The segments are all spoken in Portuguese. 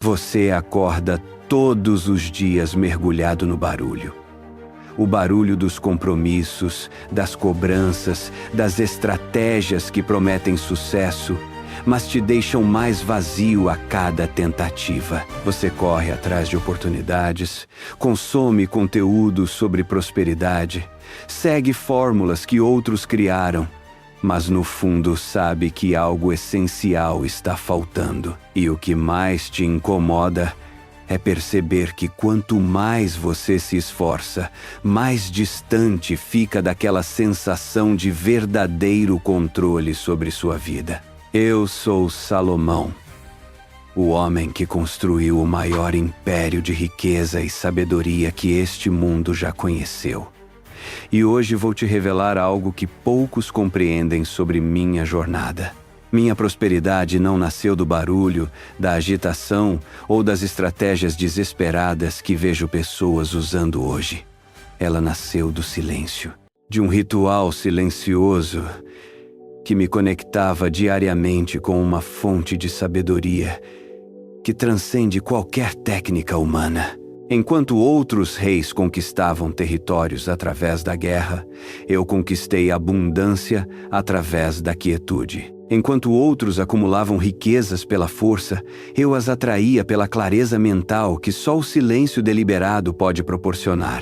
Você acorda todos os dias mergulhado no barulho. O barulho dos compromissos, das cobranças, das estratégias que prometem sucesso, mas te deixam mais vazio a cada tentativa. Você corre atrás de oportunidades, consome conteúdo sobre prosperidade, segue fórmulas que outros criaram, mas no fundo sabe que algo essencial está faltando. E o que mais te incomoda é perceber que quanto mais você se esforça, mais distante fica daquela sensação de verdadeiro controle sobre sua vida. Eu sou Salomão, o homem que construiu o maior império de riqueza e sabedoria que este mundo já conheceu. E hoje vou te revelar algo que poucos compreendem sobre minha jornada. Minha prosperidade não nasceu do barulho, da agitação ou das estratégias desesperadas que vejo pessoas usando hoje. Ela nasceu do silêncio, de um ritual silencioso que me conectava diariamente com uma fonte de sabedoria que transcende qualquer técnica humana. Enquanto outros reis conquistavam territórios através da guerra, eu conquistei abundância através da quietude. Enquanto outros acumulavam riquezas pela força, eu as atraía pela clareza mental que só o silêncio deliberado pode proporcionar.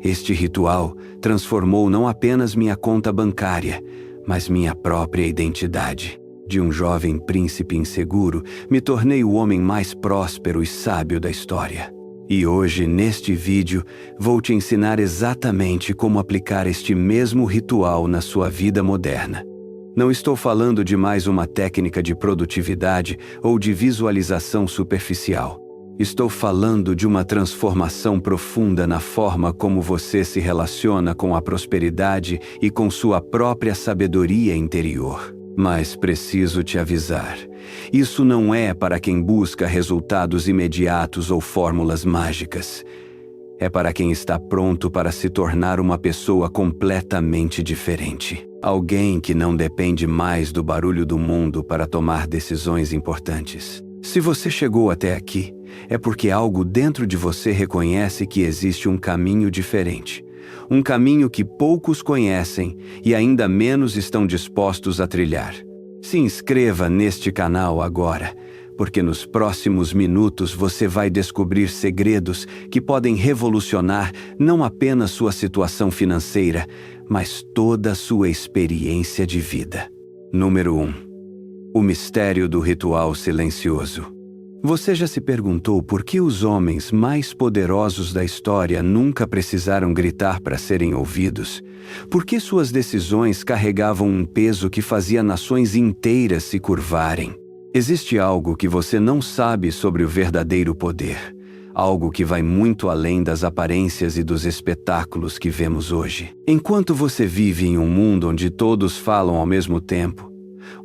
Este ritual transformou não apenas minha conta bancária, mas minha própria identidade. De um jovem príncipe inseguro, me tornei o homem mais próspero e sábio da história. E hoje, neste vídeo, vou te ensinar exatamente como aplicar este mesmo ritual na sua vida moderna. Não estou falando de mais uma técnica de produtividade ou de visualização superficial. Estou falando de uma transformação profunda na forma como você se relaciona com a prosperidade e com sua própria sabedoria interior. Mas preciso te avisar, isso não é para quem busca resultados imediatos ou fórmulas mágicas. É para quem está pronto para se tornar uma pessoa completamente diferente. Alguém que não depende mais do barulho do mundo para tomar decisões importantes. Se você chegou até aqui, é porque algo dentro de você reconhece que existe um caminho diferente. Um caminho que poucos conhecem e ainda menos estão dispostos a trilhar. Se inscreva neste canal agora, porque nos próximos minutos você vai descobrir segredos que podem revolucionar não apenas sua situação financeira, mas toda a sua experiência de vida. Número 1. O mistério do ritual silencioso. Você já se perguntou por que os homens mais poderosos da história nunca precisaram gritar para serem ouvidos? Por que suas decisões carregavam um peso que fazia nações inteiras se curvarem? Existe algo que você não sabe sobre o verdadeiro poder. Algo que vai muito além das aparências e dos espetáculos que vemos hoje. Enquanto você vive em um mundo onde todos falam ao mesmo tempo,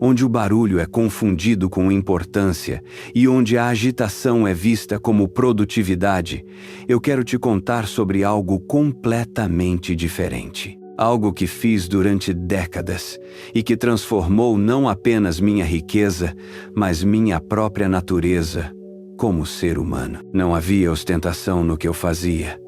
onde o barulho é confundido com importância e onde a agitação é vista como produtividade, eu quero te contar sobre algo completamente diferente. Algo que fiz durante décadas e que transformou não apenas minha riqueza, mas minha própria natureza como ser humano. Não havia ostentação no que eu fazia.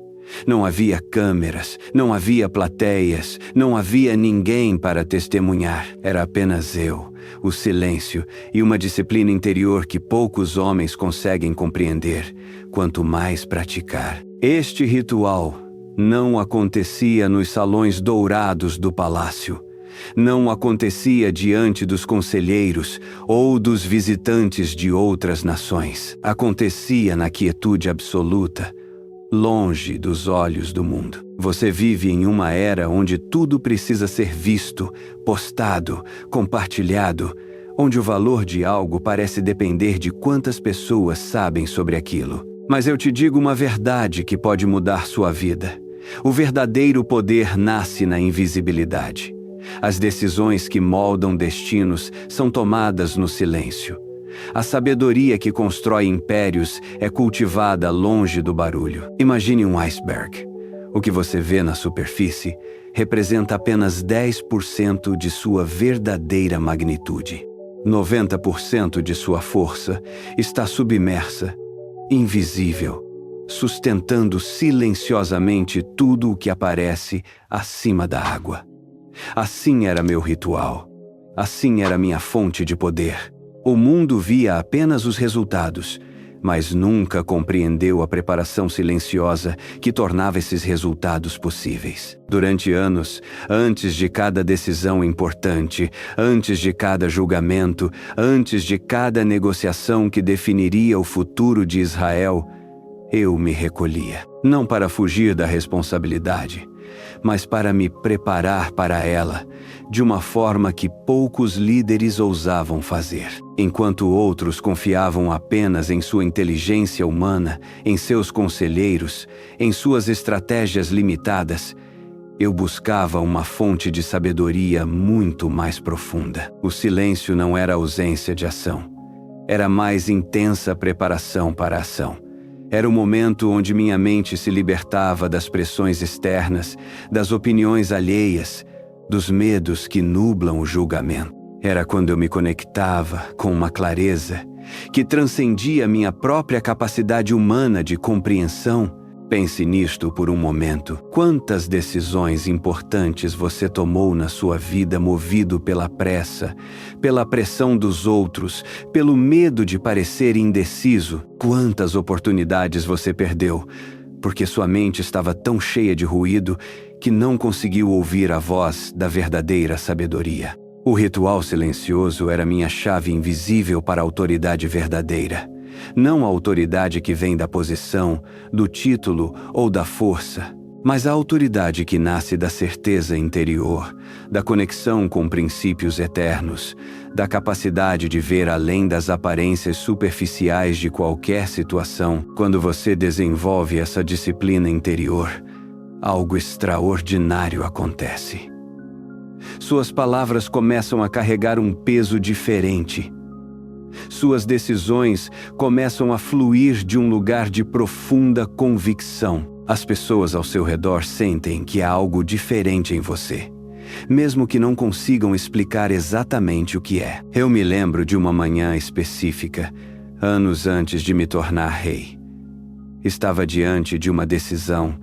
Não havia câmeras, não havia plateias, não havia ninguém para testemunhar. Era apenas eu, o silêncio e uma disciplina interior que poucos homens conseguem compreender, quanto mais praticar. Este ritual não acontecia nos salões dourados do palácio. Não acontecia diante dos conselheiros ou dos visitantes de outras nações. Acontecia na quietude absoluta, longe dos olhos do mundo. Você vive em uma era onde tudo precisa ser visto, postado, compartilhado, onde o valor de algo parece depender de quantas pessoas sabem sobre aquilo. Mas eu te digo uma verdade que pode mudar sua vida. O verdadeiro poder nasce na invisibilidade. As decisões que moldam destinos são tomadas no silêncio. A sabedoria que constrói impérios é cultivada longe do barulho. Imagine um iceberg. O que você vê na superfície representa apenas 10% de sua verdadeira magnitude. 90% de sua força está submersa invisível, sustentando silenciosamente tudo o que aparece acima da água. Assim era meu ritual. Assim era minha fonte de poder. O mundo via apenas os resultados, mas nunca compreendeu a preparação silenciosa que tornava esses resultados possíveis. Durante anos, antes de cada decisão importante, antes de cada julgamento, antes de cada negociação que definiria o futuro de Israel, eu me recolhia, não para fugir da responsabilidade, mas para me preparar para ela, de uma forma que poucos líderes ousavam fazer. Enquanto outros confiavam apenas em sua inteligência humana, em seus conselheiros, em suas estratégias limitadas, eu buscava uma fonte de sabedoria muito mais profunda. O silêncio não era ausência de ação, era mais intensa preparação para a ação. Era o momento onde minha mente se libertava das pressões externas, das opiniões alheias, dos medos que nublam o julgamento. Era quando eu me conectava com uma clareza que transcendia minha própria capacidade humana de compreensão. Pense nisto por um momento. Quantas decisões importantes você tomou na sua vida movido pela pressa, pela pressão dos outros, pelo medo de parecer indeciso? Quantas oportunidades você perdeu, porque sua mente estava tão cheia de ruído que não conseguiu ouvir a voz da verdadeira sabedoria? O ritual silencioso era minha chave invisível para a autoridade verdadeira. Não a autoridade que vem da posição, do título ou da força, mas a autoridade que nasce da certeza interior, da conexão com princípios eternos, da capacidade de ver além das aparências superficiais de qualquer situação. Quando você desenvolve essa disciplina interior, algo extraordinário acontece. Suas palavras começam a carregar um peso diferente. Suas decisões começam a fluir de um lugar de profunda convicção. As pessoas ao seu redor sentem que há algo diferente em você, mesmo que não consigam explicar exatamente o que é. Eu me lembro de uma manhã específica, anos antes de me tornar rei. Estava diante de uma decisão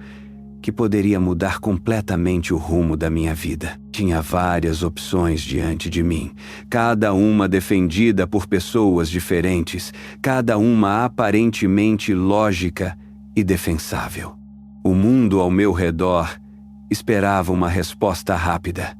que poderia mudar completamente o rumo da minha vida. Tinha várias opções diante de mim, cada uma defendida por pessoas diferentes, cada uma aparentemente lógica e defensável. O mundo ao meu redor esperava uma resposta rápida.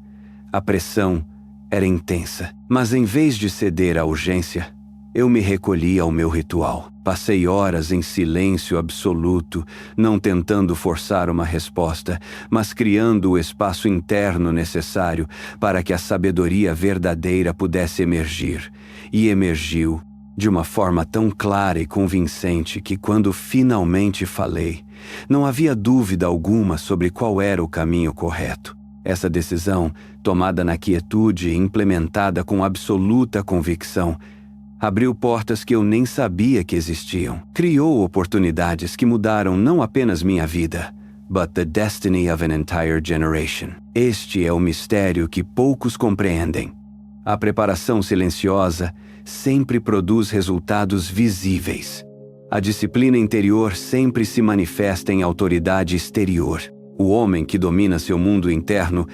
A pressão era intensa, mas em vez de ceder à urgência, eu me recolhi ao meu ritual. Passei horas em silêncio absoluto, não tentando forçar uma resposta, mas criando o espaço interno necessário para que a sabedoria verdadeira pudesse emergir. E emergiu de uma forma tão clara e convincente que, quando finalmente falei, não havia dúvida alguma sobre qual era o caminho correto. Essa decisão, tomada na quietude e implementada com absoluta convicção, abriu portas que eu nem sabia que existiam. Criou oportunidades que mudaram não apenas minha vida, but the destiny of an entire generation. Este é o mistério que poucos compreendem. A preparação silenciosa sempre produz resultados visíveis. A disciplina interior sempre se manifesta em autoridade exterior. O homem que domina seu mundo interno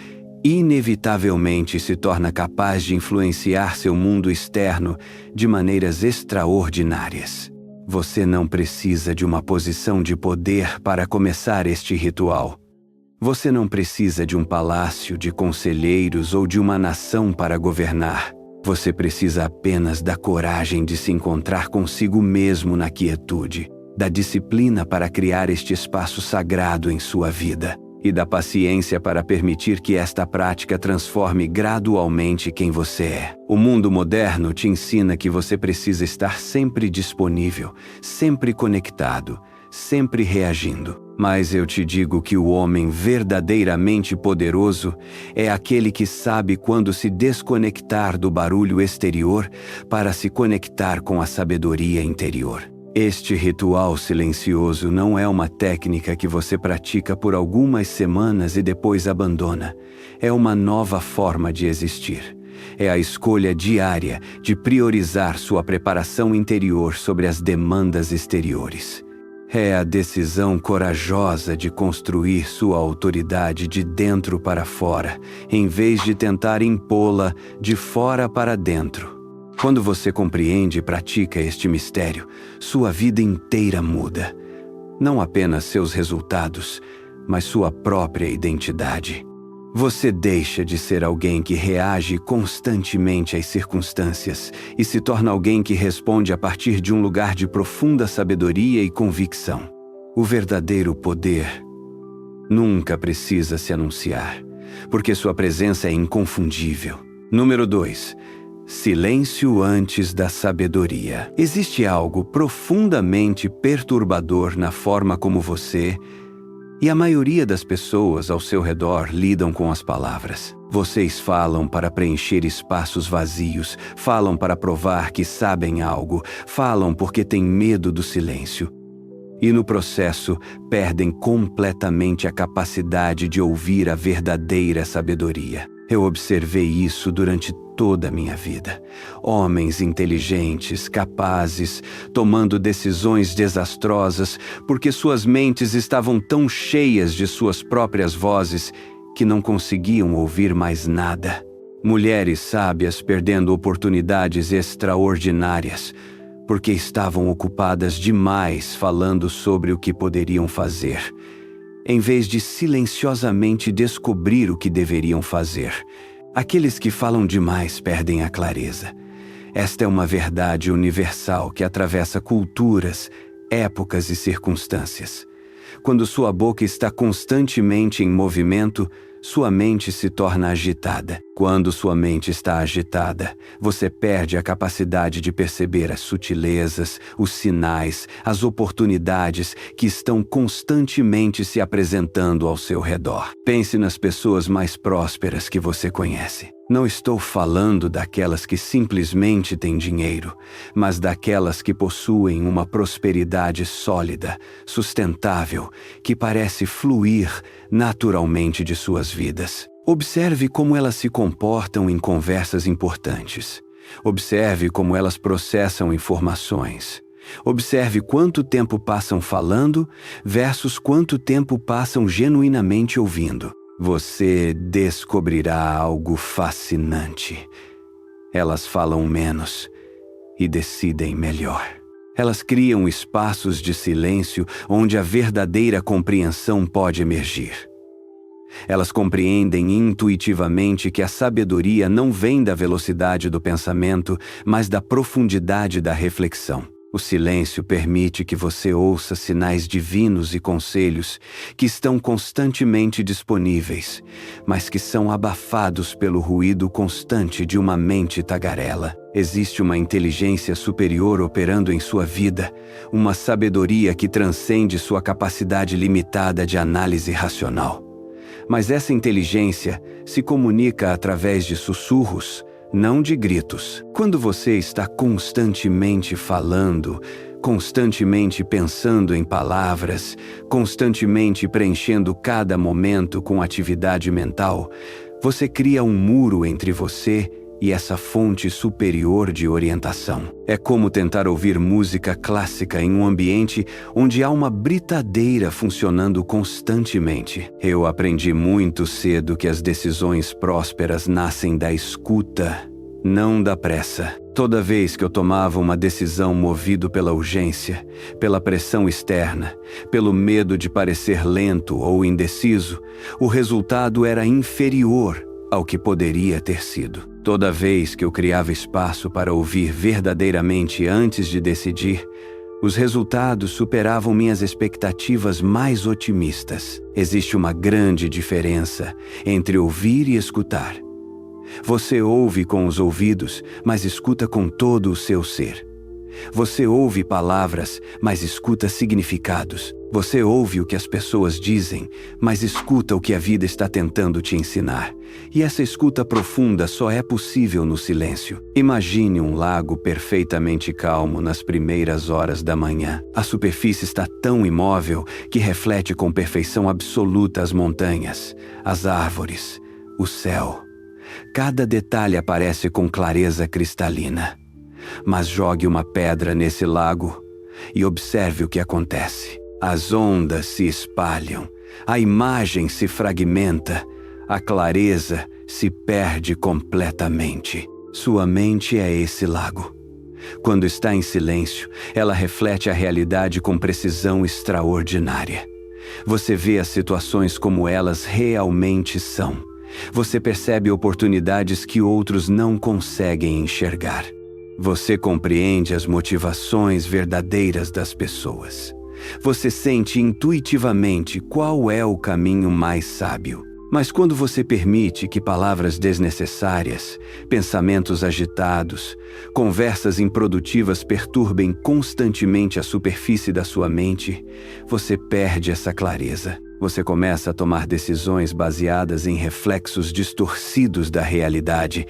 inevitavelmente se torna capaz de influenciar seu mundo externo de maneiras extraordinárias. Você não precisa de uma posição de poder para começar este ritual. Você não precisa de um palácio, de conselheiros ou de uma nação para governar. Você precisa apenas da coragem de se encontrar consigo mesmo na quietude, da disciplina para criar este espaço sagrado em sua vida, e da paciência para permitir que esta prática transforme gradualmente quem você é. O mundo moderno te ensina que você precisa estar sempre disponível, sempre conectado, sempre reagindo. Mas eu te digo que o homem verdadeiramente poderoso é aquele que sabe quando se desconectar do barulho exterior para se conectar com a sabedoria interior. Este ritual silencioso não é uma técnica que você pratica por algumas semanas e depois abandona. É uma nova forma de existir. É a escolha diária de priorizar sua preparação interior sobre as demandas exteriores. É a decisão corajosa de construir sua autoridade de dentro para fora, em vez de tentar impô-la de fora para dentro. Quando você compreende e pratica este mistério, sua vida inteira muda. Não apenas seus resultados, mas sua própria identidade. Você deixa de ser alguém que reage constantemente às circunstâncias e se torna alguém que responde a partir de um lugar de profunda sabedoria e convicção. O verdadeiro poder nunca precisa se anunciar, porque sua presença é inconfundível. Número 2. Silêncio antes da sabedoria. Existe algo profundamente perturbador na forma como você e a maioria das pessoas ao seu redor lidam com as palavras. Vocês falam para preencher espaços vazios, falam para provar que sabem algo, falam porque têm medo do silêncio. E no processo, perdem completamente a capacidade de ouvir a verdadeira sabedoria. Eu observei isso durante toda a minha vida. Homens inteligentes, capazes, tomando decisões desastrosas porque suas mentes estavam tão cheias de suas próprias vozes que não conseguiam ouvir mais nada. Mulheres sábias perdendo oportunidades extraordinárias porque estavam ocupadas demais falando sobre o que poderiam fazer, em vez de silenciosamente descobrir o que deveriam fazer. Aqueles que falam demais perdem a clareza. Esta é uma verdade universal que atravessa culturas, épocas e circunstâncias. Quando sua boca está constantemente em movimento, sua mente se torna agitada. Quando sua mente está agitada, você perde a capacidade de perceber as sutilezas, os sinais, as oportunidades que estão constantemente se apresentando ao seu redor. Pense nas pessoas mais prósperas que você conhece. Não estou falando daquelas que simplesmente têm dinheiro, mas daquelas que possuem uma prosperidade sólida, sustentável, que parece fluir naturalmente de suas vidas. Observe como elas se comportam em conversas importantes. Observe como elas processam informações. Observe quanto tempo passam falando versus quanto tempo passam genuinamente ouvindo. Você descobrirá algo fascinante. Elas falam menos e decidem melhor. Elas criam espaços de silêncio onde a verdadeira compreensão pode emergir. Elas compreendem intuitivamente que a sabedoria não vem da velocidade do pensamento, mas da profundidade da reflexão. O silêncio permite que você ouça sinais divinos e conselhos que estão constantemente disponíveis, mas que são abafados pelo ruído constante de uma mente tagarela. Existe uma inteligência superior operando em sua vida, uma sabedoria que transcende sua capacidade limitada de análise racional. Mas essa inteligência se comunica através de sussurros, não de gritos. Quando você está constantemente falando, constantemente pensando em palavras, constantemente preenchendo cada momento com atividade mental, você cria um muro entre você e essa fonte superior de orientação. É como tentar ouvir música clássica em um ambiente onde há uma britadeira funcionando constantemente. Eu aprendi muito cedo que as decisões prósperas nascem da escuta, não da pressa. Toda vez que eu tomava uma decisão movido pela urgência, pela pressão externa, pelo medo de parecer lento ou indeciso, o resultado era inferior ao que poderia ter sido. Toda vez que eu criava espaço para ouvir verdadeiramente antes de decidir, os resultados superavam minhas expectativas mais otimistas. Existe uma grande diferença entre ouvir e escutar. Você ouve com os ouvidos, mas escuta com todo o seu ser. Você ouve palavras, mas escuta significados. Você ouve o que as pessoas dizem, mas escuta o que a vida está tentando te ensinar. E essa escuta profunda só é possível no silêncio. Imagine um lago perfeitamente calmo nas primeiras horas da manhã. A superfície está tão imóvel que reflete com perfeição absoluta as montanhas, as árvores, o céu. Cada detalhe aparece com clareza cristalina. Mas jogue uma pedra nesse lago e observe o que acontece. As ondas se espalham, a imagem se fragmenta, a clareza se perde completamente. Sua mente é esse lago. Quando está em silêncio, ela reflete a realidade com precisão extraordinária. Você vê as situações como elas realmente são. Você percebe oportunidades que outros não conseguem enxergar. Você compreende as motivações verdadeiras das pessoas. Você sente intuitivamente qual é o caminho mais sábio. Mas quando você permite que palavras desnecessárias, pensamentos agitados, conversas improdutivas perturbem constantemente a superfície da sua mente, você perde essa clareza. Você começa a tomar decisões baseadas em reflexos distorcidos da realidade,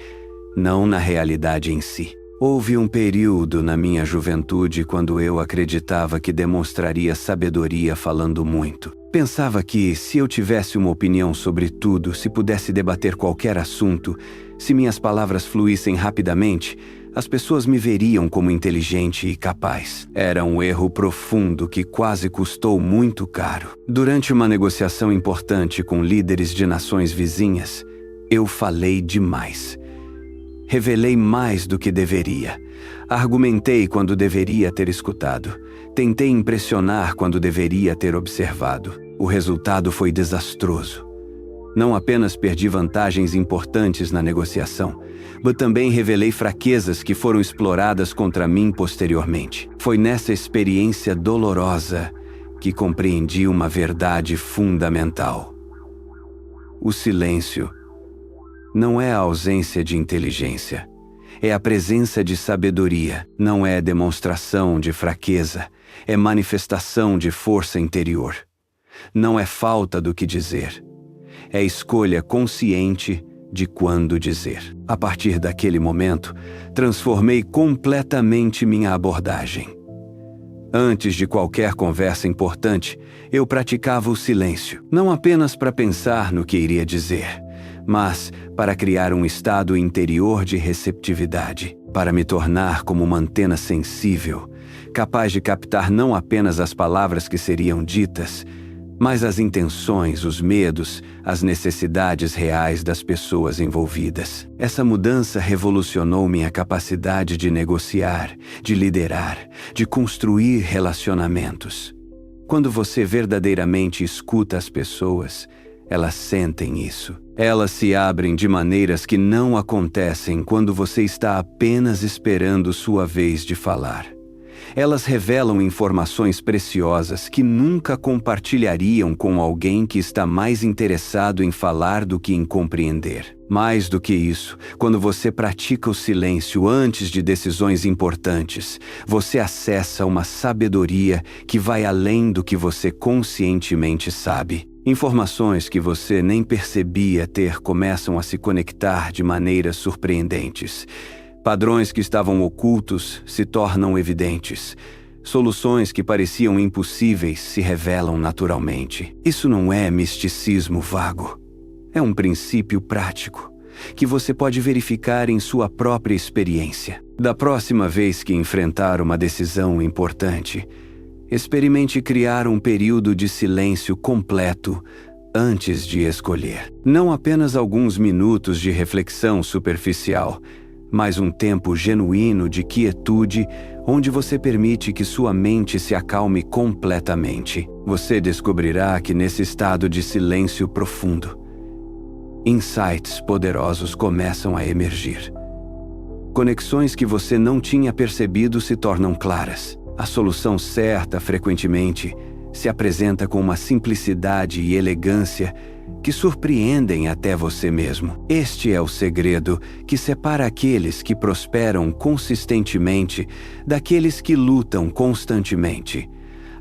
não na realidade em si. Houve um período na minha juventude quando eu acreditava que demonstraria sabedoria falando muito. Pensava que, se eu tivesse uma opinião sobre tudo, se pudesse debater qualquer assunto, se minhas palavras fluíssem rapidamente, as pessoas me veriam como inteligente e capaz. Era um erro profundo que quase custou muito caro. Durante uma negociação importante com líderes de nações vizinhas, eu falei demais. Revelei mais do que deveria. Argumentei quando deveria ter escutado. Tentei impressionar quando deveria ter observado. O resultado foi desastroso. Não apenas perdi vantagens importantes na negociação, mas também revelei fraquezas que foram exploradas contra mim posteriormente. Foi nessa experiência dolorosa que compreendi uma verdade fundamental. O silêncio não é a ausência de inteligência, é a presença de sabedoria. Não é demonstração de fraqueza, é manifestação de força interior. Não é falta do que dizer, é escolha consciente de quando dizer. A partir daquele momento, transformei completamente minha abordagem. Antes de qualquer conversa importante, eu praticava o silêncio, não apenas para pensar no que iria dizer, mas para criar um estado interior de receptividade, para me tornar como uma antena sensível, capaz de captar não apenas as palavras que seriam ditas, mas as intenções, os medos, as necessidades reais das pessoas envolvidas. Essa mudança revolucionou minha capacidade de negociar, de liderar, de construir relacionamentos. Quando você verdadeiramente escuta as pessoas, elas sentem isso. Elas se abrem de maneiras que não acontecem quando você está apenas esperando sua vez de falar. Elas revelam informações preciosas que nunca compartilhariam com alguém que está mais interessado em falar do que em compreender. Mais do que isso, quando você pratica o silêncio antes de decisões importantes, você acessa uma sabedoria que vai além do que você conscientemente sabe. Informações que você nem percebia ter começam a se conectar de maneiras surpreendentes. Padrões que estavam ocultos se tornam evidentes. Soluções que pareciam impossíveis se revelam naturalmente. Isso não é misticismo vago. É um princípio prático, que você pode verificar em sua própria experiência. Da próxima vez que enfrentar uma decisão importante, experimente criar um período de silêncio completo antes de escolher. Não apenas alguns minutos de reflexão superficial, mas um tempo genuíno de quietude onde você permite que sua mente se acalme completamente. Você descobrirá que nesse estado de silêncio profundo, insights poderosos começam a emergir. Conexões que você não tinha percebido se tornam claras. A solução certa, frequentemente, se apresenta com uma simplicidade e elegância que surpreendem até você mesmo. Este é o segredo que separa aqueles que prosperam consistentemente daqueles que lutam constantemente.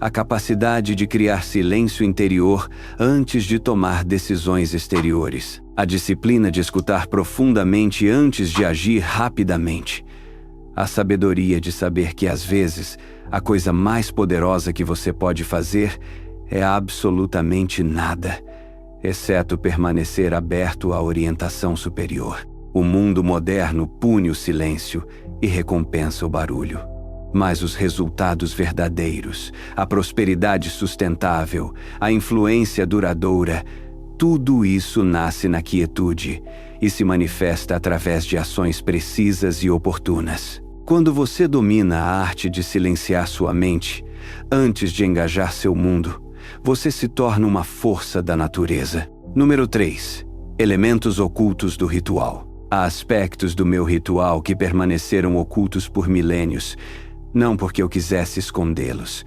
A capacidade de criar silêncio interior antes de tomar decisões exteriores. A disciplina de escutar profundamente antes de agir rapidamente. A sabedoria de saber que, às vezes, a coisa mais poderosa que você pode fazer é absolutamente nada. exceto permanecer aberto à orientação superior. O mundo moderno pune o silêncio e recompensa o barulho. Mas os resultados verdadeiros, a prosperidade sustentável, a influência duradoura, tudo isso nasce na quietude e se manifesta através de ações precisas e oportunas. Quando você domina a arte de silenciar sua mente, antes de engajar seu mundo, você se torna uma força da natureza. Número 3. Elementos ocultos do ritual. Há aspectos do meu ritual que permaneceram ocultos por milênios, não porque eu quisesse escondê-los,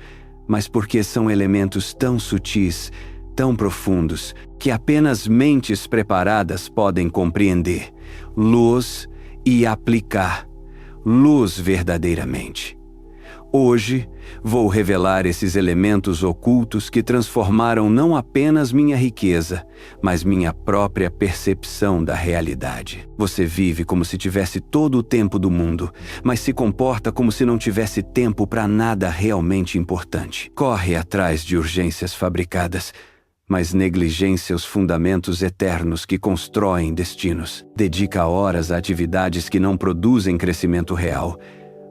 mas porque são elementos tão sutis, tão profundos, que apenas mentes preparadas podem compreender, luz e aplicar, luz verdadeiramente. Hoje, vou revelar esses elementos ocultos que transformaram não apenas minha riqueza, mas minha própria percepção da realidade. Você vive como se tivesse todo o tempo do mundo, mas se comporta como se não tivesse tempo para nada realmente importante. Corre atrás de urgências fabricadas, mas negligencia os fundamentos eternos que constroem destinos. Dedica horas a atividades que não produzem crescimento real,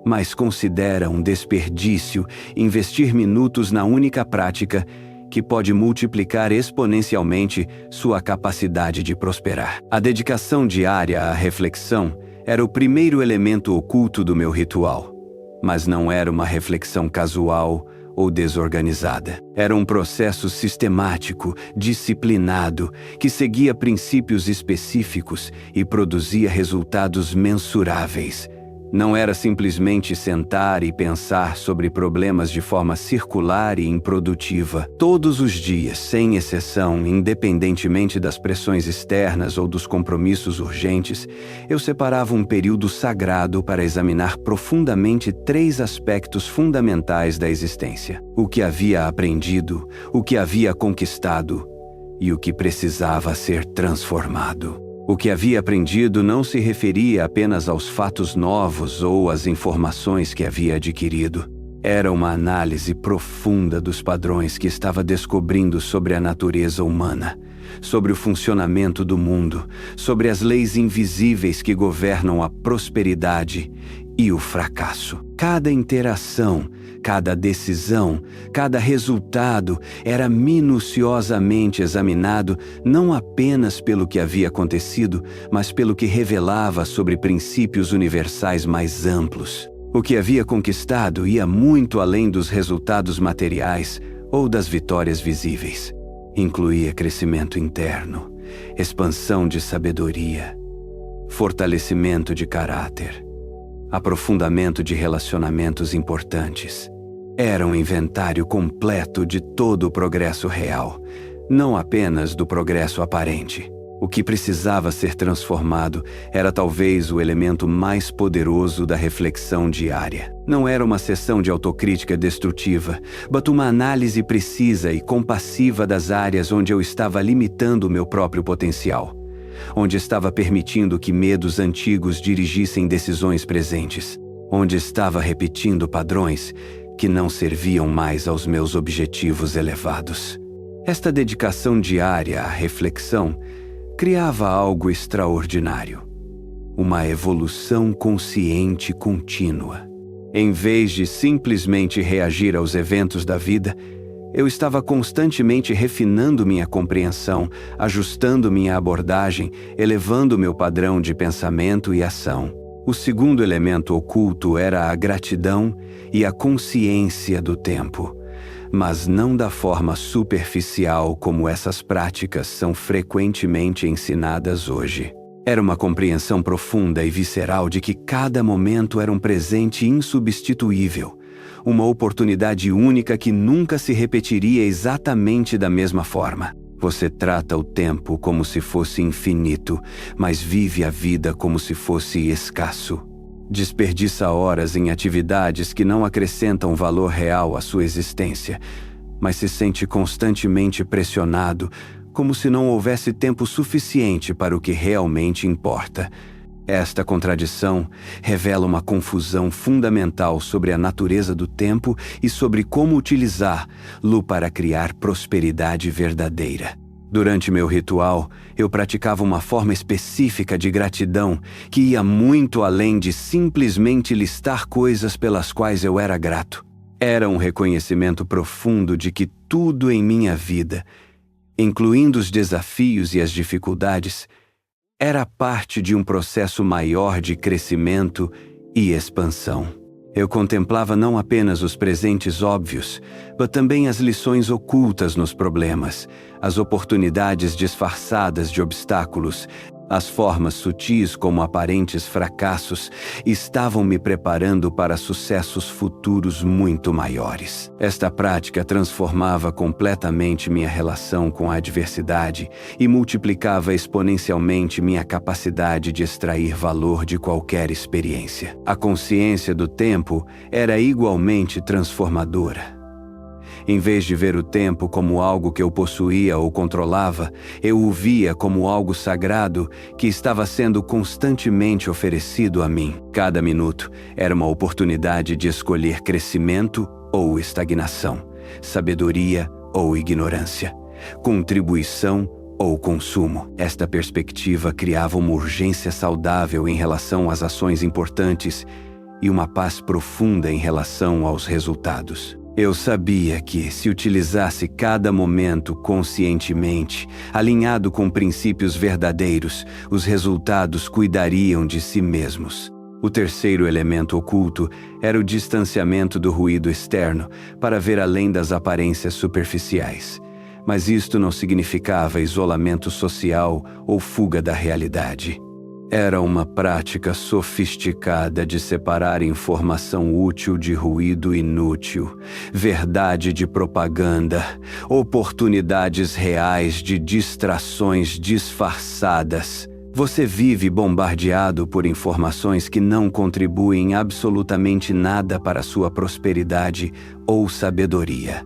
mas considera um desperdício investir minutos na única prática que pode multiplicar exponencialmente sua capacidade de prosperar. A dedicação diária à reflexão era o primeiro elemento oculto do meu ritual, mas não era uma reflexão casual ou desorganizada. Era um processo sistemático, disciplinado, que seguia princípios específicos e produzia resultados mensuráveis. Não era simplesmente sentar e pensar sobre problemas de forma circular e improdutiva. Todos os dias, sem exceção, independentemente das pressões externas ou dos compromissos urgentes, eu separava um período sagrado para examinar profundamente 3 aspectos fundamentais da existência: o que havia aprendido, o que havia conquistado e o que precisava ser transformado. O que havia aprendido não se referia apenas aos fatos novos ou às informações que havia adquirido. Era uma análise profunda dos padrões que estava descobrindo sobre a natureza humana, sobre o funcionamento do mundo, sobre as leis invisíveis que governam a prosperidade e o fracasso. Cada interação, cada decisão, cada resultado era minuciosamente examinado não apenas pelo que havia acontecido, mas pelo que revelava sobre princípios universais mais amplos. O que havia conquistado ia muito além dos resultados materiais ou das vitórias visíveis. Incluía crescimento interno, expansão de sabedoria, fortalecimento de caráter, aprofundamento de relacionamentos importantes. Era um inventário completo de todo o progresso real, não apenas do progresso aparente. O que precisava ser transformado era talvez o elemento mais poderoso da reflexão diária. Não era uma sessão de autocrítica destrutiva, mas uma análise precisa e compassiva das áreas onde eu estava limitando o meu próprio potencial, onde estava permitindo que medos antigos dirigissem decisões presentes, onde estava repetindo padrões que não serviam mais aos meus objetivos elevados. Esta dedicação diária à reflexão criava algo extraordinário, uma evolução consciente contínua. Em vez de simplesmente reagir aos eventos da vida, eu estava constantemente refinando minha compreensão, ajustando minha abordagem, elevando meu padrão de pensamento e ação. O segundo elemento oculto era a gratidão e a consciência do tempo, mas não da forma superficial como essas práticas são frequentemente ensinadas hoje. Era uma compreensão profunda e visceral de que cada momento era um presente insubstituível, uma oportunidade única que nunca se repetiria exatamente da mesma forma. Você trata o tempo como se fosse infinito, mas vive a vida como se fosse escasso. Desperdiça horas em atividades que não acrescentam valor real à sua existência, mas se sente constantemente pressionado, como se não houvesse tempo suficiente para o que realmente importa. Esta contradição revela uma confusão fundamental sobre a natureza do tempo e sobre como utilizá-lo para criar prosperidade verdadeira. Durante meu ritual, eu praticava uma forma específica de gratidão que ia muito além de simplesmente listar coisas pelas quais eu era grato. Era um reconhecimento profundo de que tudo em minha vida, incluindo os desafios e as dificuldades, era parte de um processo maior de crescimento e expansão. Eu contemplava não apenas os presentes óbvios, mas também as lições ocultas nos problemas, as oportunidades disfarçadas de obstáculos, as formas sutis como aparentes fracassos estavam me preparando para sucessos futuros muito maiores. Esta prática transformava completamente minha relação com a adversidade e multiplicava exponencialmente minha capacidade de extrair valor de qualquer experiência. A consciência do tempo era igualmente transformadora. Em vez de ver o tempo como algo que eu possuía ou controlava, eu o via como algo sagrado que estava sendo constantemente oferecido a mim. Cada minuto era uma oportunidade de escolher crescimento ou estagnação, sabedoria ou ignorância, contribuição ou consumo. Esta perspectiva criava uma urgência saudável em relação às ações importantes e uma paz profunda em relação aos resultados. Eu sabia que, se utilizasse cada momento conscientemente, alinhado com princípios verdadeiros, os resultados cuidariam de si mesmos. O terceiro elemento oculto era o distanciamento do ruído externo para ver além das aparências superficiais. Mas isto não significava isolamento social ou fuga da realidade. Era uma prática sofisticada de separar informação útil de ruído inútil, verdade de propaganda, oportunidades reais de distrações disfarçadas. Você vive bombardeado por informações que não contribuem absolutamente nada para sua prosperidade ou sabedoria.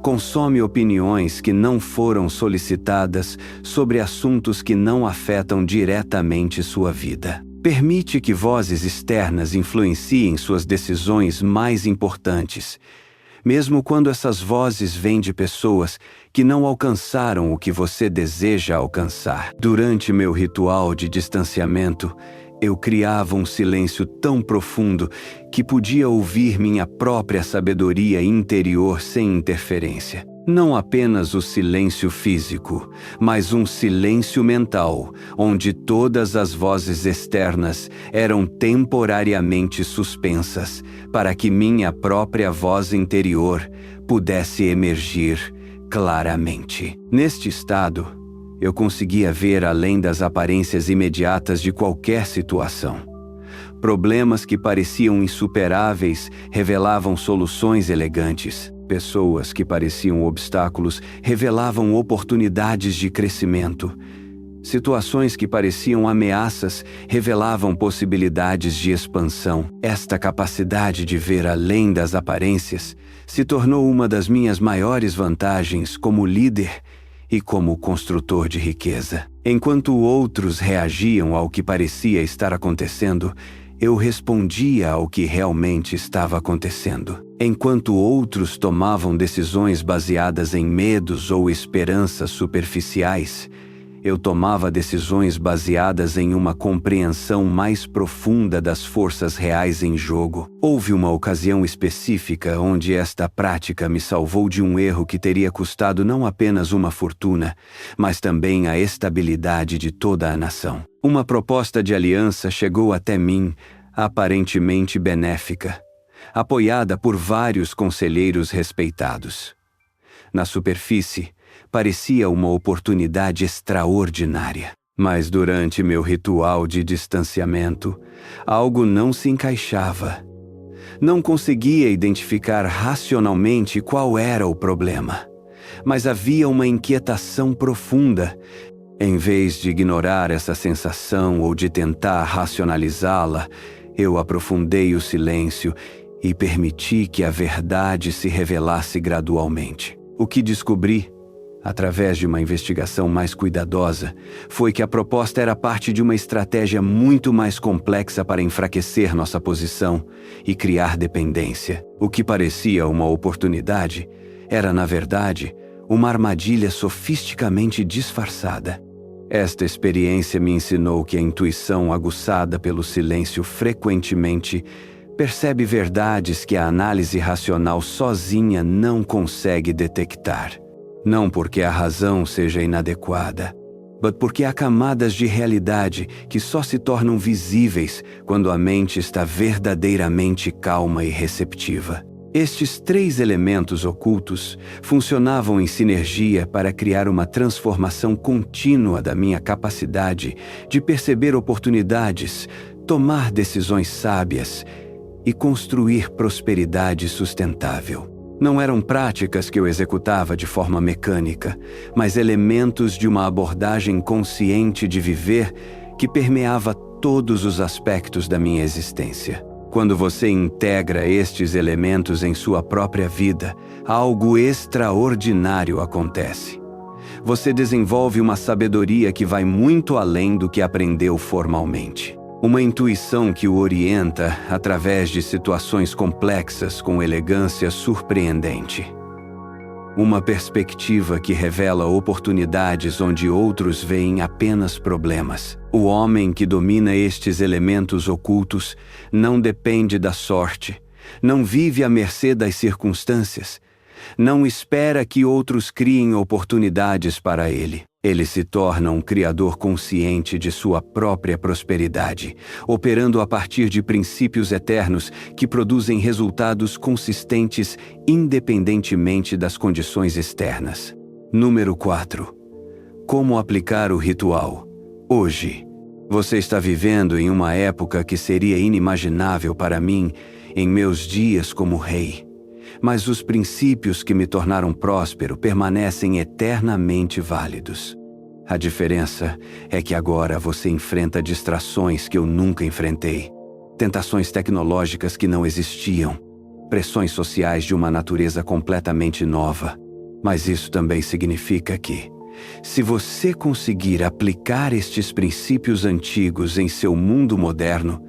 Consome opiniões que não foram solicitadas sobre assuntos que não afetam diretamente sua vida. Permite que vozes externas influenciem suas decisões mais importantes, mesmo quando essas vozes vêm de pessoas que não alcançaram o que você deseja alcançar. Durante meu ritual de distanciamento, eu criava um silêncio tão profundo que podia ouvir minha própria sabedoria interior sem interferência. Não apenas o silêncio físico, mas um silêncio mental, onde todas as vozes externas eram temporariamente suspensas, para que minha própria voz interior pudesse emergir claramente. Neste estado, eu conseguia ver além das aparências imediatas de qualquer situação. Problemas que pareciam insuperáveis revelavam soluções elegantes. Pessoas que pareciam obstáculos revelavam oportunidades de crescimento. Situações que pareciam ameaças revelavam possibilidades de expansão. Esta capacidade de ver além das aparências se tornou uma das minhas maiores vantagens como líder e como construtor de riqueza. Enquanto outros reagiam ao que parecia estar acontecendo, eu respondia ao que realmente estava acontecendo. Enquanto outros tomavam decisões baseadas em medos ou esperanças superficiais, eu tomava decisões baseadas em uma compreensão mais profunda das forças reais em jogo. Houve uma ocasião específica onde esta prática me salvou de um erro que teria custado não apenas uma fortuna, mas também a estabilidade de toda a nação. Uma proposta de aliança chegou até mim, aparentemente benéfica, apoiada por vários conselheiros respeitados. Na superfície, parecia uma oportunidade extraordinária. Mas durante meu ritual de distanciamento, algo não se encaixava. Não conseguia identificar racionalmente qual era o problema, mas havia uma inquietação profunda. Em vez de ignorar essa sensação ou de tentar racionalizá-la, eu aprofundei o silêncio e permiti que a verdade se revelasse gradualmente. O que descobri, através de uma investigação mais cuidadosa, foi que a proposta era parte de uma estratégia muito mais complexa para enfraquecer nossa posição e criar dependência. O que parecia uma oportunidade era, na verdade, uma armadilha sofisticamente disfarçada. Esta experiência me ensinou que a intuição aguçada pelo silêncio frequentemente percebe verdades que a análise racional sozinha não consegue detectar. Não porque a razão seja inadequada, mas porque há camadas de realidade que só se tornam visíveis quando a mente está verdadeiramente calma e receptiva. Estes 3 elementos ocultos funcionavam em sinergia para criar uma transformação contínua da minha capacidade de perceber oportunidades, tomar decisões sábias e construir prosperidade sustentável. Não eram práticas que eu executava de forma mecânica, mas elementos de uma abordagem consciente de viver que permeava todos os aspectos da minha existência. Quando você integra estes elementos em sua própria vida, algo extraordinário acontece. Você desenvolve uma sabedoria que vai muito além do que aprendeu formalmente. Uma intuição que o orienta através de situações complexas com elegância surpreendente. Uma perspectiva que revela oportunidades onde outros veem apenas problemas. O homem que domina estes elementos ocultos não depende da sorte, não vive à mercê das circunstâncias, não espera que outros criem oportunidades para ele. Ele se torna um criador consciente de sua própria prosperidade, operando a partir de princípios eternos que produzem resultados consistentes independentemente das condições externas. Número 4. Como aplicar o ritual? Hoje, você está vivendo em uma época que seria inimaginável para mim em meus dias como rei. Mas os princípios que me tornaram próspero permanecem eternamente válidos. A diferença é que agora você enfrenta distrações que eu nunca enfrentei, tentações tecnológicas que não existiam, pressões sociais de uma natureza completamente nova. Mas isso também significa que, se você conseguir aplicar estes princípios antigos em seu mundo moderno,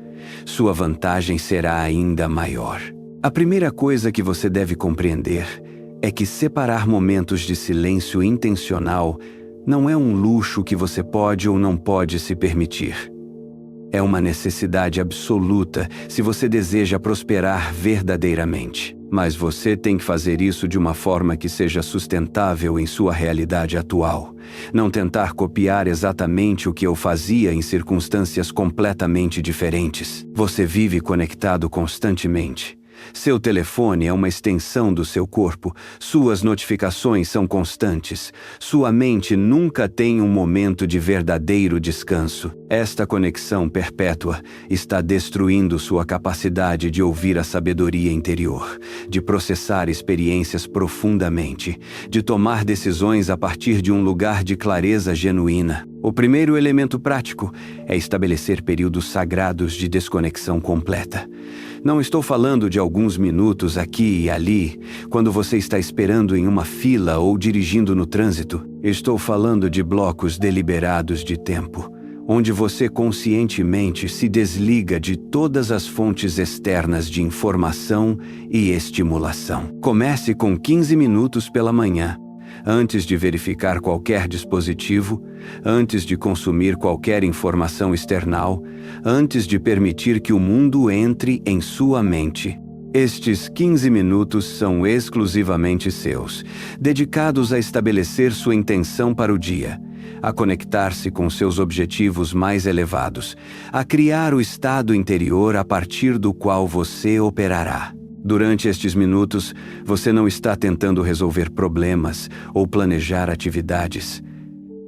sua vantagem será ainda maior. A primeira coisa que você deve compreender é que separar momentos de silêncio intencional não é um luxo que você pode ou não pode se permitir. É uma necessidade absoluta se você deseja prosperar verdadeiramente. Mas você tem que fazer isso de uma forma que seja sustentável em sua realidade atual. Não tentar copiar exatamente o que eu fazia em circunstâncias completamente diferentes. Você vive conectado constantemente. Seu telefone é uma extensão do seu corpo, suas notificações são constantes, sua mente nunca tem um momento de verdadeiro descanso. Esta conexão perpétua está destruindo sua capacidade de ouvir a sabedoria interior, de processar experiências profundamente, de tomar decisões a partir de um lugar de clareza genuína. O primeiro elemento prático é estabelecer períodos sagrados de desconexão completa. Não estou falando de alguns minutos aqui e ali, quando você está esperando em uma fila ou dirigindo no trânsito. Estou falando de blocos deliberados de tempo, onde você conscientemente se desliga de todas as fontes externas de informação e estimulação. Comece com 15 minutos pela manhã. Antes de verificar qualquer dispositivo, antes de consumir qualquer informação external, antes de permitir que o mundo entre em sua mente. Estes 15 minutos são exclusivamente seus, dedicados a estabelecer sua intenção para o dia, a conectar-se com seus objetivos mais elevados, a criar o estado interior a partir do qual você operará. Durante estes minutos, você não está tentando resolver problemas ou planejar atividades.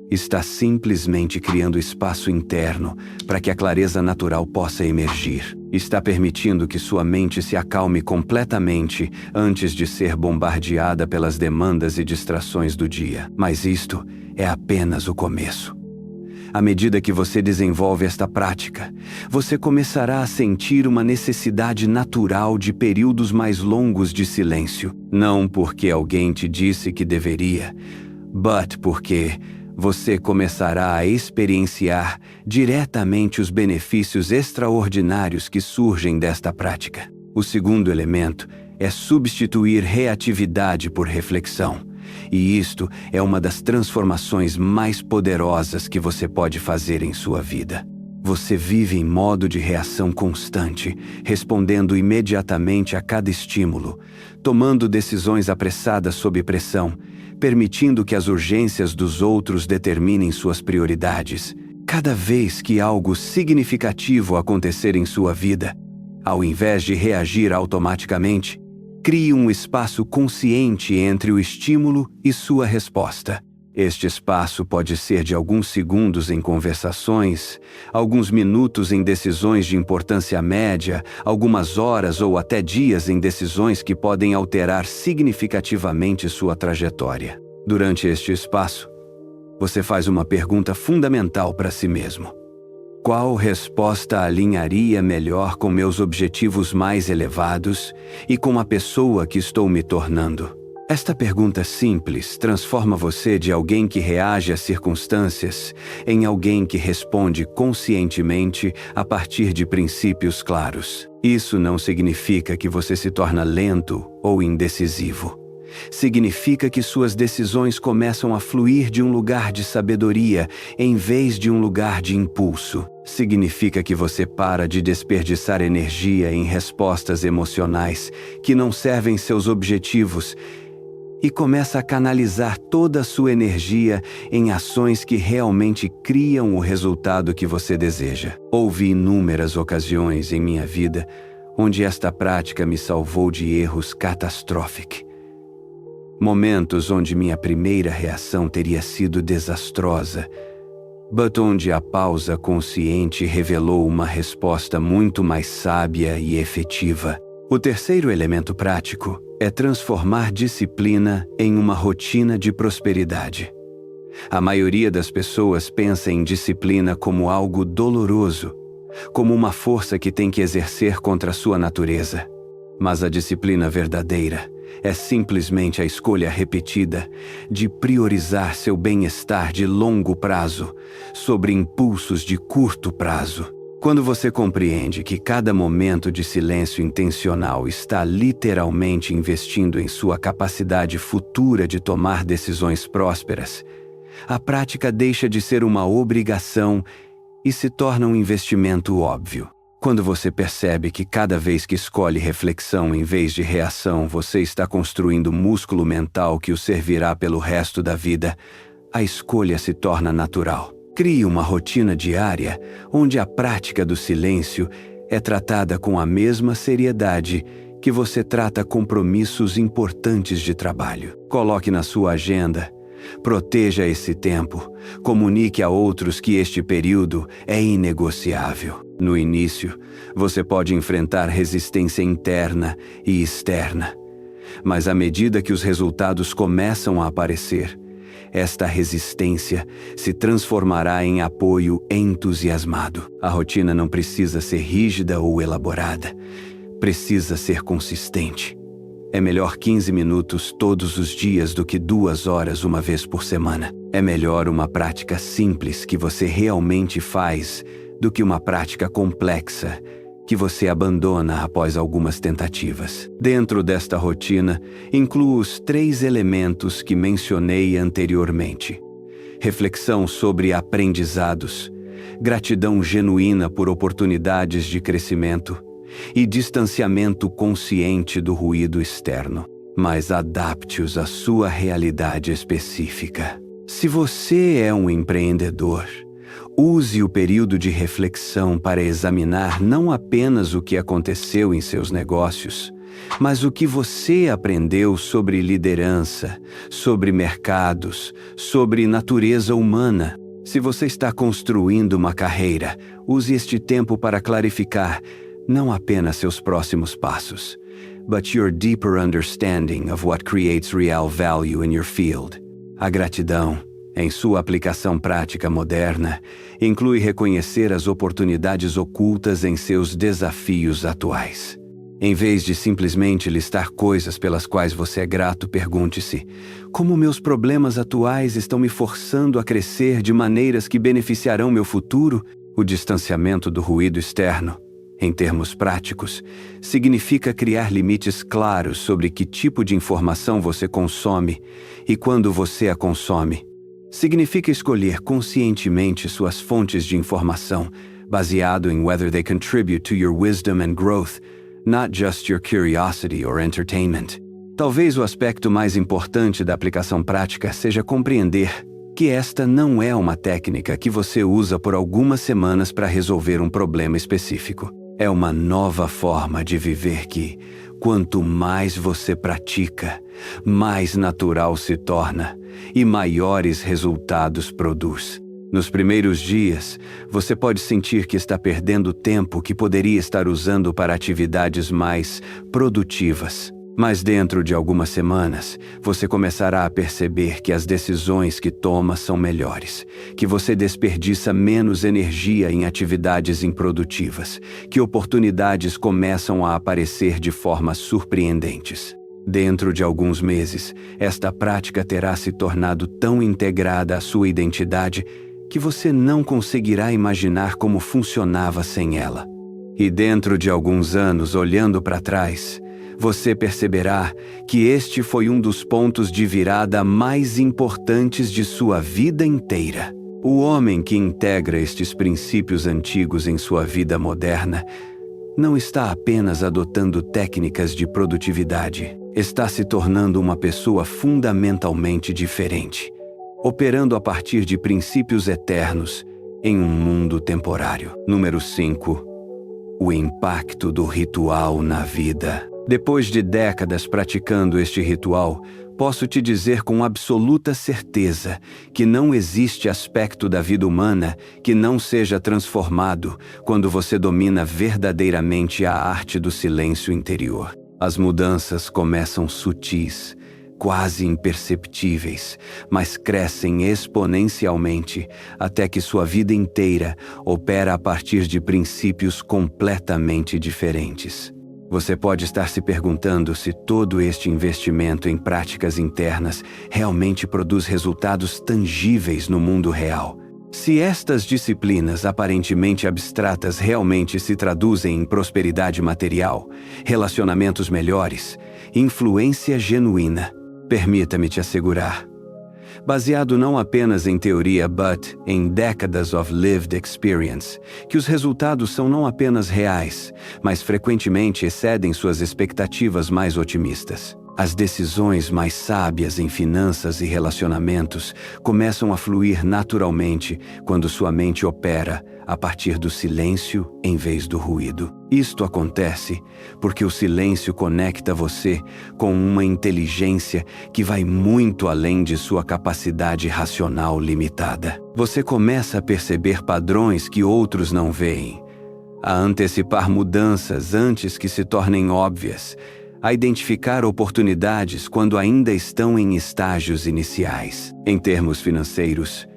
Está simplesmente criando espaço interno para que a clareza natural possa emergir. Está permitindo que sua mente se acalme completamente antes de ser bombardeada pelas demandas e distrações do dia. Mas isto é apenas o começo. À medida que você desenvolve esta prática, você começará a sentir uma necessidade natural de períodos mais longos de silêncio. Não porque alguém te disse que deveria, mas porque você começará a experienciar diretamente os benefícios extraordinários que surgem desta prática. O segundo elemento é substituir reatividade por reflexão. E isto é uma das transformações mais poderosas que você pode fazer em sua vida. Você vive em modo de reação constante, respondendo imediatamente a cada estímulo, tomando decisões apressadas sob pressão, permitindo que as urgências dos outros determinem suas prioridades. Cada vez que algo significativo acontecer em sua vida, ao invés de reagir automaticamente, crie um espaço consciente entre o estímulo e sua resposta. Este espaço pode ser de alguns segundos em conversações, alguns minutos em decisões de importância média, algumas horas ou até dias em decisões que podem alterar significativamente sua trajetória. Durante este espaço, você faz uma pergunta fundamental para si mesmo. Qual resposta alinharia melhor com meus objetivos mais elevados e com a pessoa que estou me tornando? Esta pergunta simples transforma você de alguém que reage às circunstâncias em alguém que responde conscientemente a partir de princípios claros. Isso não significa que você se torna lento ou indecisivo. Significa que suas decisões começam a fluir de um lugar de sabedoria em vez de um lugar de impulso. Significa que você para de desperdiçar energia em respostas emocionais que não servem seus objetivos e começa a canalizar toda a sua energia em ações que realmente criam o resultado que você deseja. Houve inúmeras ocasiões em minha vida onde esta prática me salvou de erros catastróficos. Momentos onde minha primeira reação teria sido desastrosa, mas onde a pausa consciente revelou uma resposta muito mais sábia e efetiva. O terceiro elemento prático é transformar disciplina em uma rotina de prosperidade. A maioria das pessoas pensa em disciplina como algo doloroso, como uma força que tem que exercer contra a sua natureza. Mas a disciplina verdadeira é simplesmente a escolha repetida de priorizar seu bem-estar de longo prazo sobre impulsos de curto prazo. Quando você compreende que cada momento de silêncio intencional está literalmente investindo em sua capacidade futura de tomar decisões prósperas, a prática deixa de ser uma obrigação e se torna um investimento óbvio. Quando você percebe que cada vez que escolhe reflexão em vez de reação, você está construindo músculo mental que o servirá pelo resto da vida, a escolha se torna natural. Crie uma rotina diária onde a prática do silêncio é tratada com a mesma seriedade que você trata compromissos importantes de trabalho. Coloque na sua agenda. Proteja esse tempo. Comunique a outros que este período é inegociável. No início, você pode enfrentar resistência interna e externa. Mas à medida que os resultados começam a aparecer, esta resistência se transformará em apoio entusiasmado. A rotina não precisa ser rígida ou elaborada. Precisa ser consistente. É melhor 15 minutos todos os dias do que 2 horas uma vez por semana. É melhor uma prática simples que você realmente faz do que uma prática complexa que você abandona após algumas tentativas. Dentro desta rotina, incluo os 3 elementos que mencionei anteriormente: reflexão sobre aprendizados, gratidão genuína por oportunidades de crescimento e distanciamento consciente do ruído externo. Mas adapte-os à sua realidade específica. Se você é um empreendedor, use o período de reflexão para examinar não apenas o que aconteceu em seus negócios, mas o que você aprendeu sobre liderança, sobre mercados, sobre natureza humana. Se você está construindo uma carreira, use este tempo para clarificar não apenas seus próximos passos, but your deeper understanding of what creates real value in your field. A gratidão, em sua aplicação prática moderna, inclui reconhecer as oportunidades ocultas em seus desafios atuais. Em vez de simplesmente listar coisas pelas quais você é grato, pergunte-se: como meus problemas atuais estão me forçando a crescer de maneiras que beneficiarão meu futuro? O distanciamento do ruído externo Em termos práticos, significa criar limites claros sobre que tipo de informação você consome e quando você a consome. Significa escolher conscientemente suas fontes de informação, baseado em whether they contribute to your wisdom and growth, not just your curiosity or entertainment. Talvez o aspecto mais importante da aplicação prática seja compreender que esta não é uma técnica que você usa por algumas semanas para resolver um problema específico. É uma nova forma de viver que, quanto mais você pratica, mais natural se torna e maiores resultados produz. Nos primeiros dias, você pode sentir que está perdendo tempo que poderia estar usando para atividades mais produtivas. Mas dentro de algumas semanas, você começará a perceber que as decisões que toma são melhores, que você desperdiça menos energia em atividades improdutivas, que oportunidades começam a aparecer de formas surpreendentes. Dentro de alguns meses, esta prática terá se tornado tão integrada à sua identidade que você não conseguirá imaginar como funcionava sem ela. E dentro de alguns anos, olhando para trás, você perceberá que este foi um dos pontos de virada mais importantes de sua vida inteira. O homem que integra estes princípios antigos em sua vida moderna não está apenas adotando técnicas de produtividade, está se tornando uma pessoa fundamentalmente diferente, operando a partir de princípios eternos em um mundo temporário. Número 5. O impacto do ritual na vida. Depois de décadas praticando este ritual, posso te dizer com absoluta certeza que não existe aspecto da vida humana que não seja transformado quando você domina verdadeiramente a arte do silêncio interior. As mudanças começam sutis, quase imperceptíveis, mas crescem exponencialmente até que sua vida inteira opera a partir de princípios completamente diferentes. Você pode estar se perguntando se todo este investimento em práticas internas realmente produz resultados tangíveis no mundo real. Se estas disciplinas aparentemente abstratas realmente se traduzem em prosperidade material, relacionamentos melhores, influência genuína, permita-me te assegurar, baseado não apenas em teoria, but em décadas of lived experience, que os resultados são não apenas reais, mas frequentemente excedem suas expectativas mais otimistas. As decisões mais sábias em finanças e relacionamentos começam a fluir naturalmente quando sua mente opera a partir do silêncio em vez do ruído. Isto acontece porque o silêncio conecta você com uma inteligência que vai muito além de sua capacidade racional limitada. Você começa a perceber padrões que outros não veem, a antecipar mudanças antes que se tornem óbvias, a identificar oportunidades quando ainda estão em estágios iniciais. Em termos financeiros,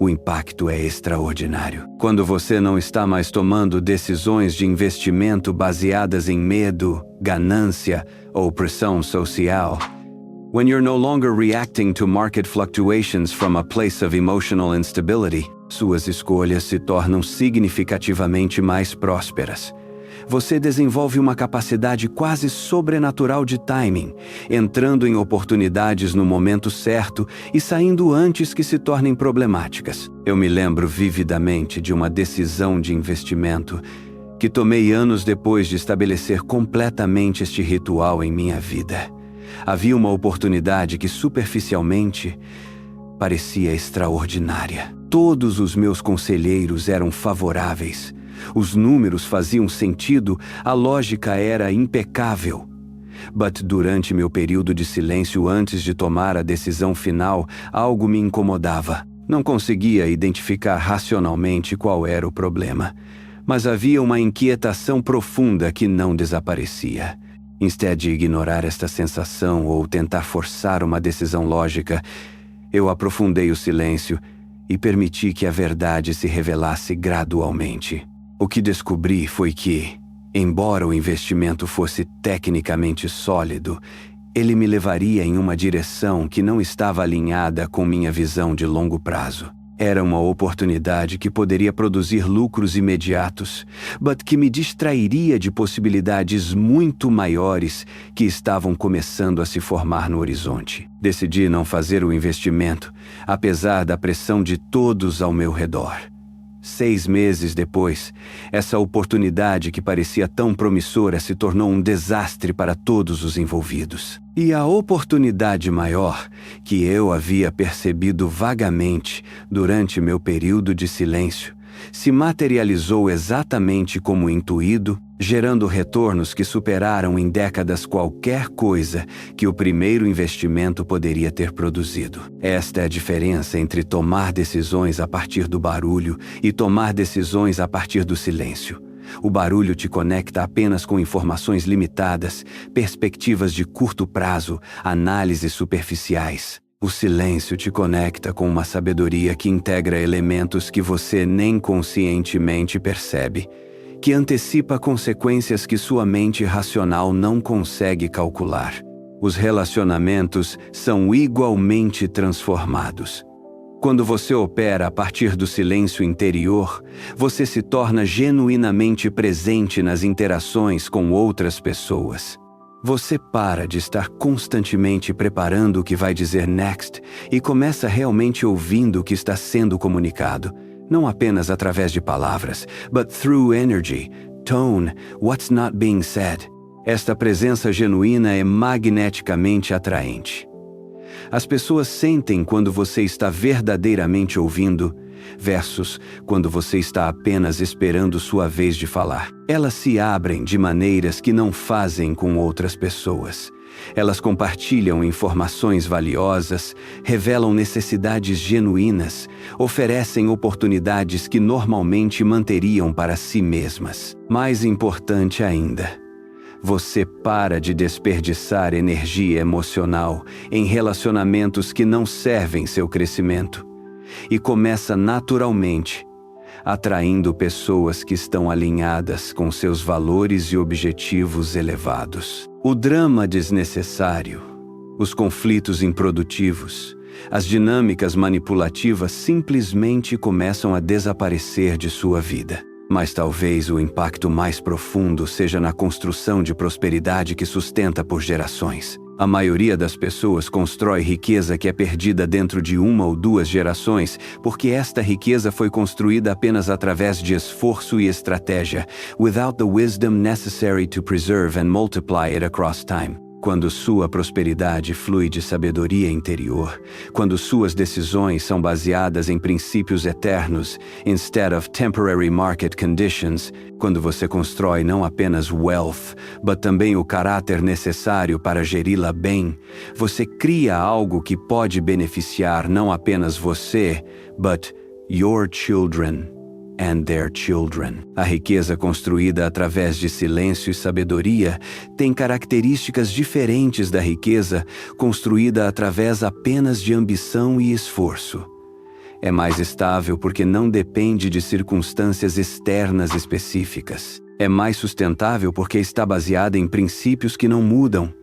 o impacto é extraordinário. Quando você não está mais tomando decisões de investimento baseadas em medo, ganância ou pressão social, when you're no longer reacting to market fluctuations from a place of emotional instability, suas escolhas se tornam significativamente mais prósperas. Você desenvolve uma capacidade quase sobrenatural de timing, entrando em oportunidades no momento certo e saindo antes que se tornem problemáticas. Eu me lembro vividamente de uma decisão de investimento que tomei anos depois de estabelecer completamente este ritual em minha vida. Havia uma oportunidade que superficialmente parecia extraordinária. Todos os meus conselheiros eram favoráveis. Os números faziam sentido, a lógica era impecável. But durante meu período de silêncio antes de tomar a decisão final, algo me incomodava. Não conseguia identificar racionalmente qual era o problema, mas havia uma inquietação profunda que não desaparecia. Instead de ignorar esta sensação ou tentar forçar uma decisão lógica, eu aprofundei o silêncio e permiti que a verdade se revelasse gradualmente. O que descobri foi que, embora o investimento fosse tecnicamente sólido, ele me levaria em uma direção que não estava alinhada com minha visão de longo prazo. Era uma oportunidade que poderia produzir lucros imediatos, but que me distrairia de possibilidades muito maiores que estavam começando a se formar no horizonte. Decidi não fazer o investimento, apesar da pressão de todos ao meu redor. 6 meses depois, essa oportunidade que parecia tão promissora se tornou um desastre para todos os envolvidos. E a oportunidade maior, que eu havia percebido vagamente durante meu período de silêncio, se materializou exatamente como intuído, gerando retornos que superaram em décadas qualquer coisa que o primeiro investimento poderia ter produzido. Esta é a diferença entre tomar decisões a partir do barulho e tomar decisões a partir do silêncio. O barulho te conecta apenas com informações limitadas, perspectivas de curto prazo, análises superficiais. O silêncio te conecta com uma sabedoria que integra elementos que você nem conscientemente percebe, que antecipa consequências que sua mente racional não consegue calcular. Os relacionamentos são igualmente transformados. Quando você opera a partir do silêncio interior, você se torna genuinamente presente nas interações com outras pessoas. Você para de estar constantemente preparando o que vai dizer next e começa realmente ouvindo o que está sendo comunicado, não apenas através de palavras, but through energy, tone, what's not being said. Esta presença genuína é magneticamente atraente. As pessoas sentem quando você está verdadeiramente ouvindo, versus quando você está apenas esperando sua vez de falar. Elas se abrem de maneiras que não fazem com outras pessoas. Elas compartilham informações valiosas, revelam necessidades genuínas, oferecem oportunidades que normalmente manteriam para si mesmas. Mais importante ainda, você para de desperdiçar energia emocional em relacionamentos que não servem seu crescimento e começa naturalmente atraindo pessoas que estão alinhadas com seus valores e objetivos elevados. O drama desnecessário, os conflitos improdutivos, as dinâmicas manipulativas simplesmente começam a desaparecer de sua vida. Mas talvez o impacto mais profundo seja na construção de prosperidade que sustenta por gerações. A maioria das pessoas constrói riqueza que é perdida dentro de 1 ou 2 gerações, porque esta riqueza foi construída apenas através de esforço e estratégia, without the wisdom necessary to preserve and multiply it across time. Quando sua prosperidade flui de sabedoria interior, quando suas decisões são baseadas em princípios eternos, instead of temporary market conditions, quando você constrói não apenas wealth, but também o caráter necessário para geri-la bem, você cria algo que pode beneficiar não apenas você, but your children and their children. A riqueza construída através de silêncio e sabedoria tem características diferentes da riqueza construída através apenas de ambição e esforço. É mais estável porque não depende de circunstâncias externas específicas. É mais sustentável porque está baseada em princípios que não mudam.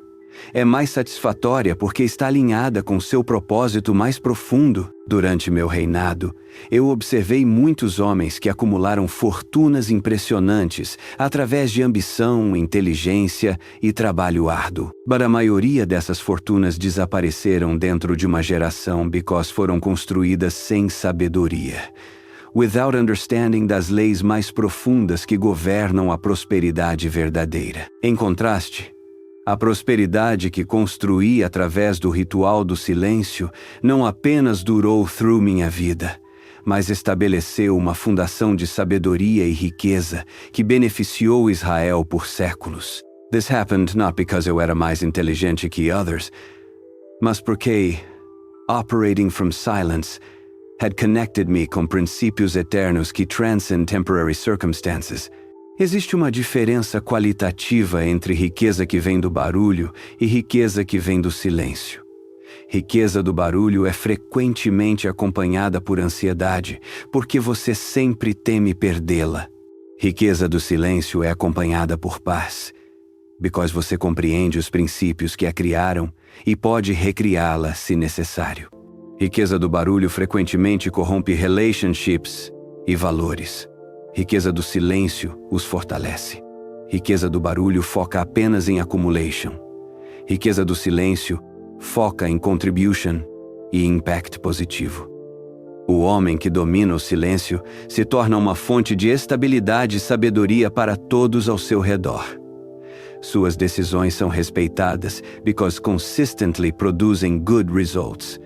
É mais satisfatória porque está alinhada com seu propósito mais profundo. Durante meu reinado, eu observei muitos homens que acumularam fortunas impressionantes através de ambição, inteligência e trabalho árduo. Mas a maioria dessas fortunas desapareceram dentro de uma geração because foram construídas sem sabedoria, without understanding das leis mais profundas que governam a prosperidade verdadeira. Em contraste, a prosperidade que construí através do ritual do silêncio não apenas durou through minha vida, mas estabeleceu uma fundação de sabedoria e riqueza que beneficiou Israel por séculos. This happened not because eu era mais inteligente que others, mas porque, operating from silence, had connected me com princípios eternos que transcend temporary circumstances. Existe uma diferença qualitativa entre riqueza que vem do barulho e riqueza que vem do silêncio. Riqueza do barulho é frequentemente acompanhada por ansiedade, porque você sempre teme perdê-la. Riqueza do silêncio é acompanhada por paz, because você compreende os princípios que a criaram e pode recriá-la se necessário. Riqueza do barulho frequentemente corrompe relationships e valores. Riqueza do silêncio os fortalece. Riqueza do barulho foca apenas em accumulation. Riqueza do silêncio foca em contribution e impact positivo. O homem que domina o silêncio se torna uma fonte de estabilidade e sabedoria para todos ao seu redor. Suas decisões são respeitadas because consistently produzem good results.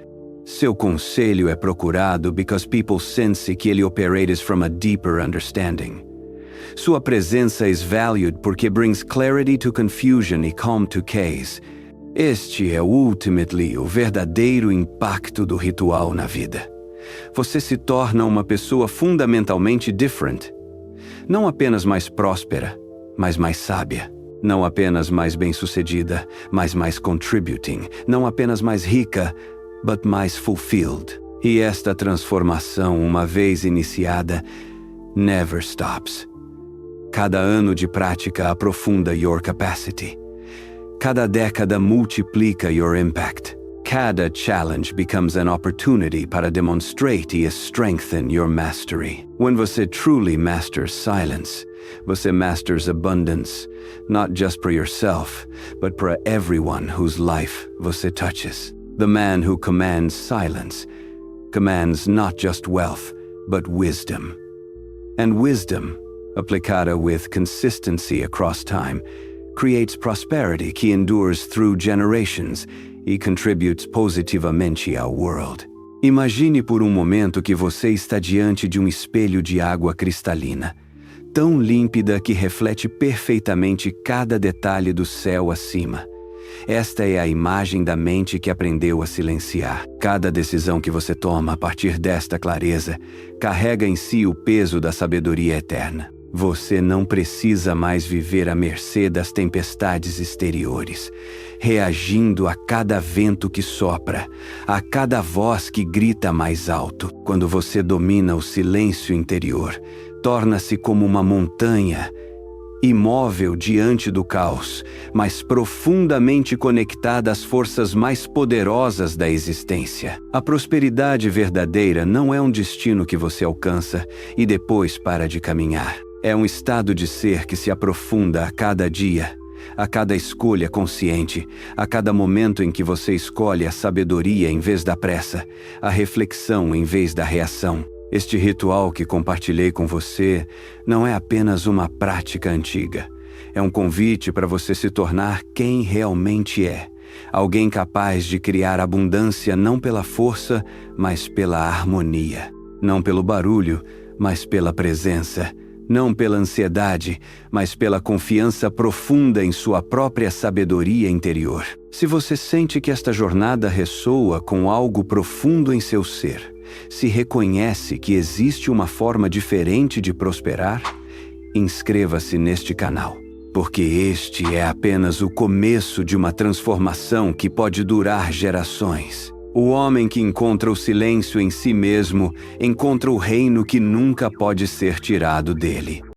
Seu conselho é procurado because people sense que ele operates from a deeper understanding. Sua presença is valued porque brings clarity to confusion e calm to chaos. Este é ultimately o verdadeiro impacto do ritual na vida. Você se torna uma pessoa fundamentalmente different. Não apenas mais próspera, mas mais sábia. Não apenas mais bem-sucedida, mas mais contributing. Não apenas mais rica, but mais fulfilled. E esta transformação, uma vez iniciada, never stops. Cada ano de prática aprofunda your capacity. Cada década multiplica your impact. Cada challenge becomes an opportunity para demonstrate e strengthen your mastery. When você truly masters silence, você masters abundance, not just for yourself, but for everyone whose life você touches. The man who commands silence commands not just wealth, but wisdom. And wisdom, aplicada with consistency across time, creates prosperity que endures through generations e contributes positivamente ao world. Imagine por um momento que você está diante de um espelho de água cristalina, tão límpida que reflete perfeitamente cada detalhe do céu acima. Esta é a imagem da mente que aprendeu a silenciar. Cada decisão que você toma a partir desta clareza carrega em si o peso da sabedoria eterna. Você não precisa mais viver à mercê das tempestades exteriores, reagindo a cada vento que sopra, a cada voz que grita mais alto. Quando você domina o silêncio interior, torna-se como uma montanha, imóvel diante do caos, mas profundamente conectada às forças mais poderosas da existência. A prosperidade verdadeira não é um destino que você alcança e depois para de caminhar. É um estado de ser que se aprofunda a cada dia, a cada escolha consciente, a cada momento em que você escolhe a sabedoria em vez da pressa, a reflexão em vez da reação. Este ritual que compartilhei com você não é apenas uma prática antiga. É um convite para você se tornar quem realmente é. Alguém capaz de criar abundância não pela força, mas pela harmonia. Não pelo barulho, mas pela presença. Não pela ansiedade, mas pela confiança profunda em sua própria sabedoria interior. Se você sente que esta jornada ressoa com algo profundo em seu ser, se reconhece que existe uma forma diferente de prosperar, inscreva-se neste canal, porque este é apenas o começo de uma transformação que pode durar gerações. O homem que encontra o silêncio em si mesmo encontra o reino que nunca pode ser tirado dele.